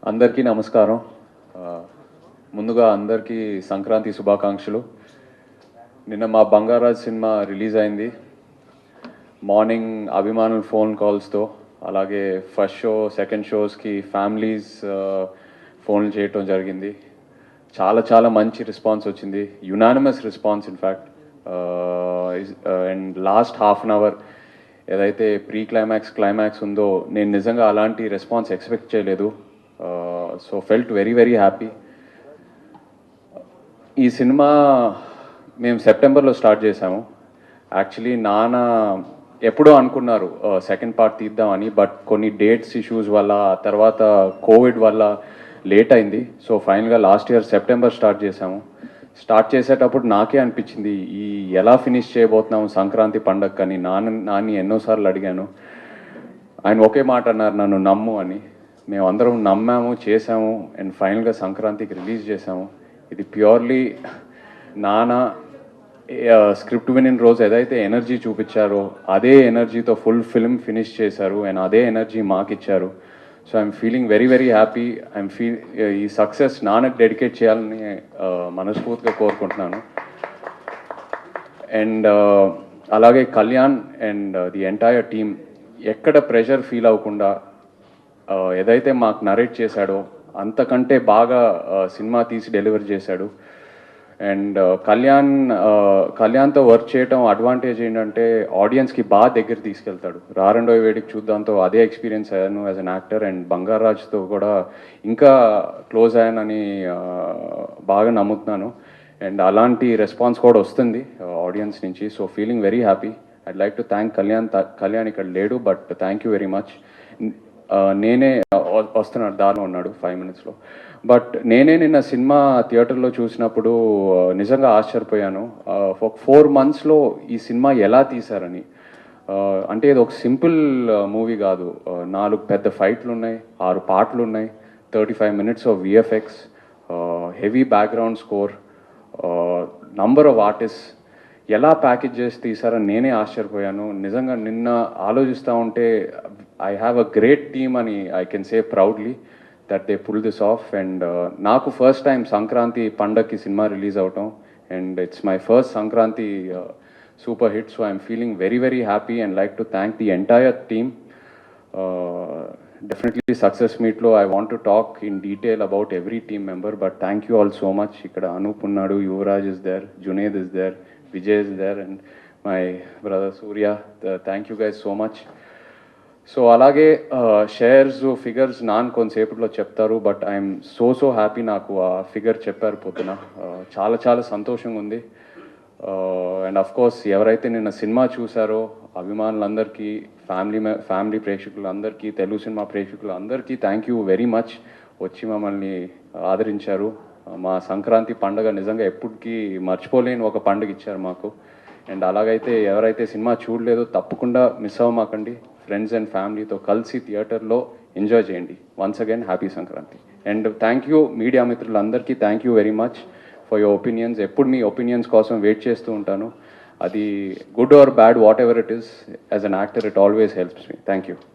అందరికీ నమస్కారం. ముందుగా అందరికీ సంక్రాంతి శుభాకాంక్షలు. నిన్న మా బంగారాజ్ సినిమా రిలీజ్ అయింది. మార్నింగ్ అభిమానుల ఫోన్ కాల్స్తో, అలాగే ఫస్ట్ షో సెకండ్ షోస్కి ఫ్యామిలీస్ ఫోన్లు చేయటం జరిగింది. చాలా చాలా మంచి రెస్పాన్స్ వచ్చింది, unanimous response in fact. And last half an hour ఏదైతే ప్రీ క్లైమాక్స్ ఉందో, నేను నిజంగా అలాంటి రెస్పాన్స్ ఎక్స్పెక్ట్ చేయలేదు. So felt very very happy. ఈ సినిమా మేము సెప్టెంబర్లో స్టార్ట్ చేసాము. యాక్చువల్లీ నాన్న ఎప్పుడో అనుకున్నారు సెకండ్ పార్ట్ తీద్దామని, బట్ కొన్ని డేట్స్ ఇష్యూస్ వల్ల, తర్వాత కోవిడ్ వల్ల లేట్ అయింది. సో ఫైనల్గా లాస్ట్ ఇయర్ సెప్టెంబర్ స్టార్ట్ చేసాము. స్టార్ట్ చేసేటప్పుడు నాకే అనిపించింది, ఈ ఎలా ఫినిష్ చేయబోతున్నాము సంక్రాంతి పండగ అని. నాన్ని ఎన్నోసార్లు అడిగాను. ఆయన ఒకే మాట అన్నారు, నన్ను నమ్ము అని. మేము అందరం నమ్మాము, చేసాము, అండ్ ఫైనల్గా సంక్రాంతికి రిలీజ్ చేసాము. ఇది ప్యూర్లీ నాన్న స్క్రిప్ట్ వినిన రోజు ఏదైతే ఎనర్జీ చూపించారో అదే ఎనర్జీతో ఫుల్ ఫిల్మ్ ఫినిష్ చేశారు, అండ్ అదే ఎనర్జీ మాకు ఇచ్చారు. So I'm feeling very very happy. ఈ సక్సెస్ నాన్నకు డెడికేట్ చేయాలని మనస్ఫూర్తిగా కోరుకుంటున్నాను. అండ్ అలాగే Kalyan and the entire team ఎక్కడ ప్రెషర్ ఫీల్ అవ్వకుండా ఏదైతే మాకు నరేట్ చేశాడో అంతకంటే బాగా సినిమా తీసి డెలివర్ చేశాడు. అండ్ కళ్యాణ్తో వర్క్ చేయటం అడ్వాంటేజ్ ఏంటంటే ఆడియన్స్కి బాగా దగ్గర తీసుకెళ్తాడు. రారెండో వేడికి చూద్దాంతో అదే ఎక్స్పీరియన్స్ అయ్యాను యాజ్ అన్ యాక్టర్, అండ్ బంగారాజ్తో కూడా ఇంకా క్లోజ్ అయ్యానని బాగా నమ్ముతున్నాను. అండ్ అలాంటి రెస్పాన్స్ కూడా వస్తుంది ఆడియన్స్ నుంచి. So feeling very happy. I'd like to thank Kalyan ఇక్కడ లేడు, but thank you very much. నేనే వస్తున్నాడు, దారిలో ఉన్నాడు 5 minutesలో. బట్ నేనే నిన్న సినిమా థియేటర్లో చూసినప్పుడు నిజంగా ఆశ్చర్యపోయాను. ఒక 4 monthsలో ఈ సినిమా ఎలా తీశారని. అంటే ఇది ఒక సింపుల్ మూవీ కాదు. 4 పెద్ద ఫైట్లు ఉన్నాయి, 6 పాటలు ఉన్నాయి, 35 minutes of VFX, heavy background score, number of artist. ఎలా ప్యాకేజ్ చేసి తీసారని నేనే ఆశ్చర్యపోయాను. నిజంగా నిన్న ఆలోచిస్తూ ఉంటే I have a great team అని I can say proudly that they pull this off. And నాకు ఫస్ట్ టైం సంక్రాంతి పండగకి సినిమా రిలీజ్ అవటం, and it's my first Sankranti super hit. So I'm feeling very very happy and like to thank the entire team. Definitely success మీట్లో I want to talk in detail about every team member, but thank you all so much. ఇక్కడ అనూప్ ఉన్నాడు, Yuvraj is there, Junaid is there, Vijay is there, and my brother Surya. Thank you guys so much. So అలాగే shares figures కొంతసేపట్లో చెప్తారు, but I'm so happy. నాకు ఆ figure చెప్పారు పొద్దున, చాలా చాలా సంతోషంగా ఉంది. అండ్ ఆఫ్ కోర్స్ ఎవరైతే నిన్న సినిమా చూసారో అభిమానులందరికీ, ఫ్యామిలీ ప్రేక్షకులందరికీ, తెలుగు సినిమా ప్రేక్షకులందరికీ థ్యాంక్ యూ వెరీ మచ్. వచ్చి మమ్మల్ని ఆదరించారు. మా సంక్రాంతి పండుగ నిజంగా ఎప్పటికీ మర్చిపోలేని ఒక పండుగ ఇచ్చారు మాకు. అండ్ అలాగైతే ఎవరైతే సినిమా చూడలేదో తప్పకుండా మిస్ అవ్వమాకండి. ఫ్రెండ్స్ అండ్ ఫ్యామిలీతో కలిసి థియేటర్లో ఎంజాయ్ చేయండి. Once again happy Sankranti. And thank you media మిత్రులందరికీ, thank you very much for your opinions. ఎప్పుడు మీ ఒపీనియన్స్ కోసం వెయిట్ చేస్తూ ఉంటాను. అది good or bad, whatever it is, as an actor it always helps me. Thank you.